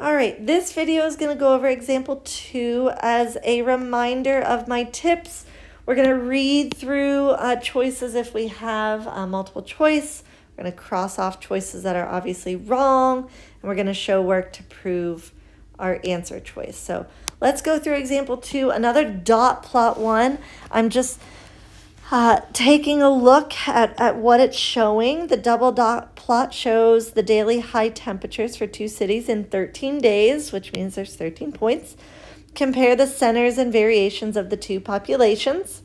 All right, this video is going to go over example 2 as a reminder of my tips. We're going to read through choices if we have multiple choice. We're going to cross off choices that are obviously wrong, and we're going to show work to prove our answer choice. So let's go through example 2, another dot plot 1. I'm just taking a look at what it's showing. The double dot plot shows the daily high temperatures for 2 cities in 13 days, which means there's 13 points. Compare the centers and variations of the two populations.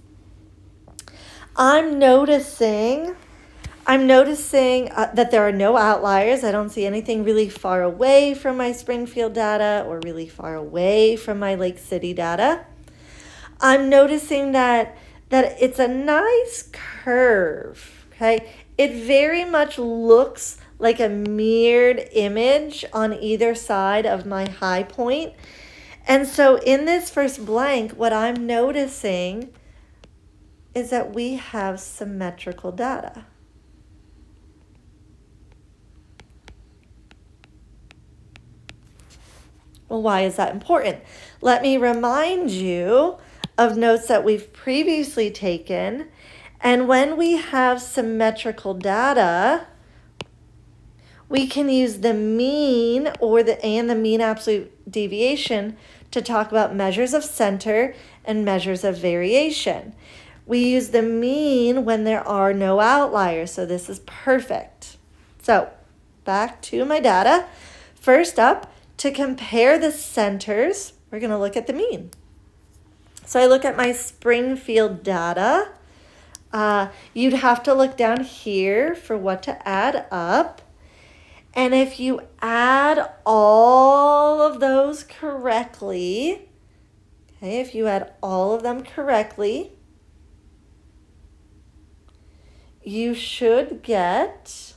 I'm noticing that there are no outliers. I don't see anything really far away from my Springfield data or really far away from my Lake City data. I'm noticing that it's a nice curve, okay? It very much looks like a mirrored image on either side of my high point. And so in this first blank, what I'm noticing is that we have symmetrical data. Well, why is that important? Let me remind you of notes that we've previously taken. And when we have symmetrical data, we can use the mean and the mean absolute deviation to talk about measures of center and measures of variation. We use the mean when there are no outliers, so this is perfect. So back to my data. First up, to compare the centers, we're going to look at the mean. So I look at my Springfield data. You'd have to look down here for what to add up. And if you add all of those correctly, okay, if you add all of them correctly, you should get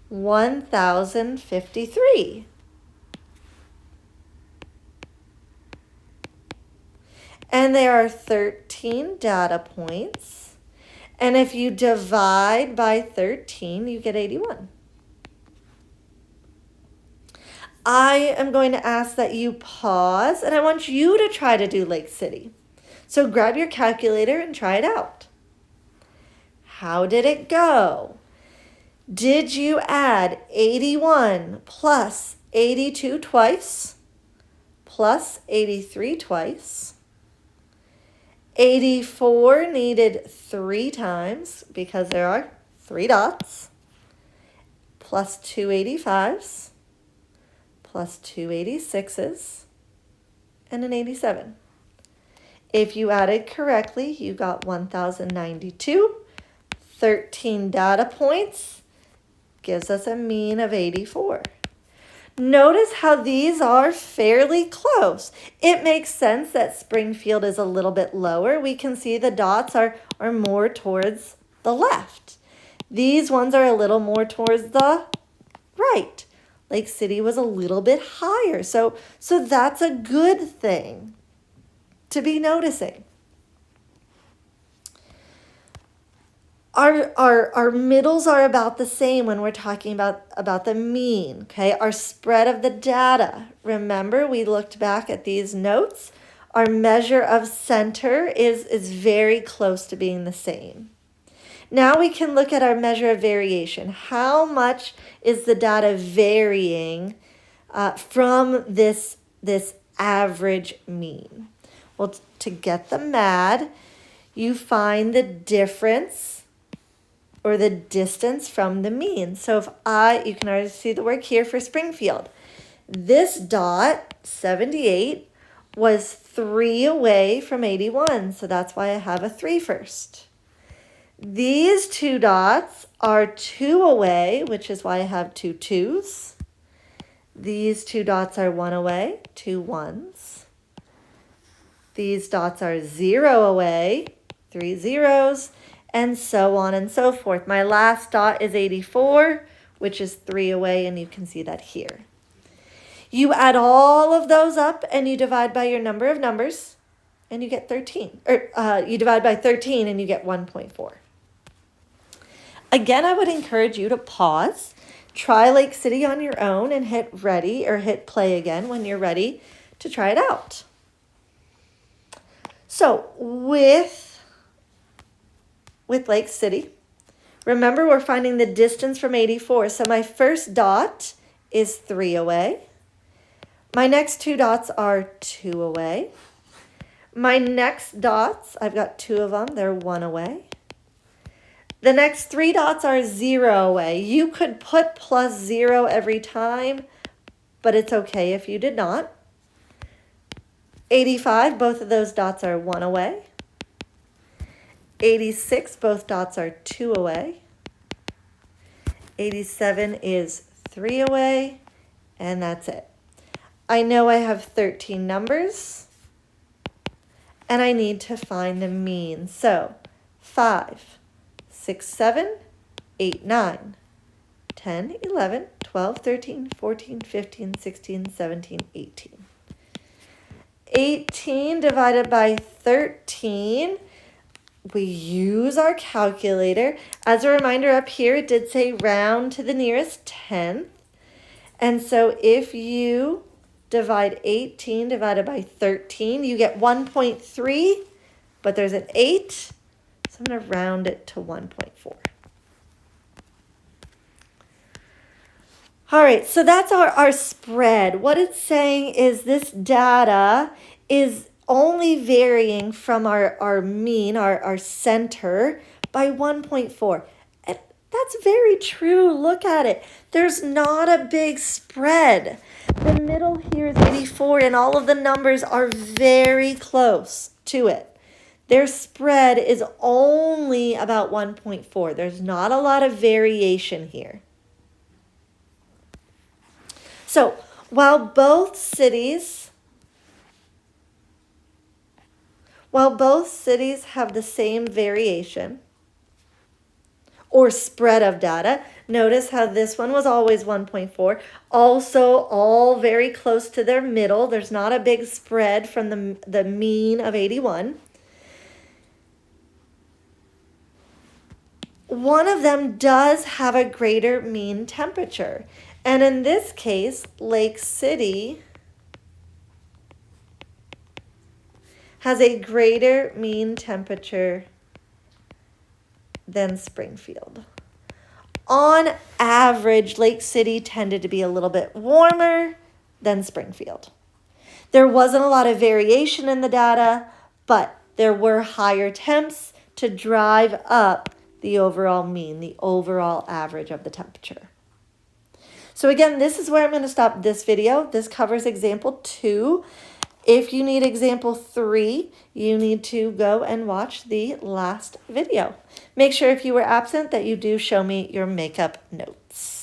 1,053. And there are 13 data points. And if you divide by 13, you get 81. I am going to ask that you pause, and I want you to try to do Lake City. So grab your calculator and try it out. How did it go? Did you add 81 plus 82 twice, plus 83 twice? 84 needed 3 times because there are 3 dots, plus 2 85s, plus 2 86s, and an 87. If you added correctly, you got 1,092. 13 data points gives us a mean of 84. Notice how these are fairly close. It makes sense that Springfield is a little bit lower. We can see the dots are more towards the left. These ones are a little more towards the right. Lake City was a little bit higher. So that's a good thing to be noticing. Our middles are about the same when we're talking about the mean, okay? Our spread of the data. Remember, we looked back at these notes. Our measure of center is very close to being the same. Now we can look at our measure of variation. How much is the data varying from this average mean? Well, to get the MAD, you find the difference or the distance from the mean. So if you can already see the work here for Springfield. This dot, 78, was 3 away from 81. So that's why I have a 3 first. These 2 dots are 2 away, which is why I have 2 2s. These 2 dots are 1 away, 2 1s. These dots are 0 away, 3 zeros. And so on and so forth. My last dot is 84, which is 3 away, and you can see that here. You add all of those up, and you divide by your number of numbers, and you get 13. Or you divide by 13, and you get 1.4. Again, I would encourage you to pause, Try Lake City on your own and hit ready or hit play again when you're ready to try it out. So with Lake City, remember we're finding the distance from 84. So my first dot is 3 away. My next 2 dots are 2 away. My next dots, I've got 2 of them, they're 1 away. The next 3 dots are 0 away. You could put +0 every time, but it's okay if you did not. 85, both of those dots are 1 away. 86, both dots are 2 away. 87 is 3 away, and that's it. I know I have 13 numbers, and I need to find the mean. So 5, 6, 7, 8, 9, 10, 11, 12, 13, 14, 15, 16, 17, 18. 18 divided by 13, we use our calculator. As a reminder, up here it did say round to the nearest tenth. And so if you divide 18 divided by 13, you get 1.3, but there's an 8, so I'm going to round it to 1.4. All right, so that's our spread. What it's saying is this data is only varying from our mean, our center, by 1.4. And that's very true. Look at it. There's not a big spread. The middle here is 84, and all of the numbers are very close to it. Their spread is only about 1.4. There's not a lot of variation here. So while both cities have the same variation or spread of data, notice how this one was always 1.4. Also all very close to their middle. There's not a big spread from the mean of 81. One of them does have a greater mean temperature. And in this case, Lake City has a greater mean temperature than Springfield. On average, Lake City tended to be a little bit warmer than Springfield. There wasn't a lot of variation in the data, but there were higher temps to drive up the overall mean, the overall average of the temperature. So again, this is where I'm going to stop this video. This covers example 2. If you need example 3, you need to go and watch the last video. Make sure if you were absent that you do show me your makeup notes.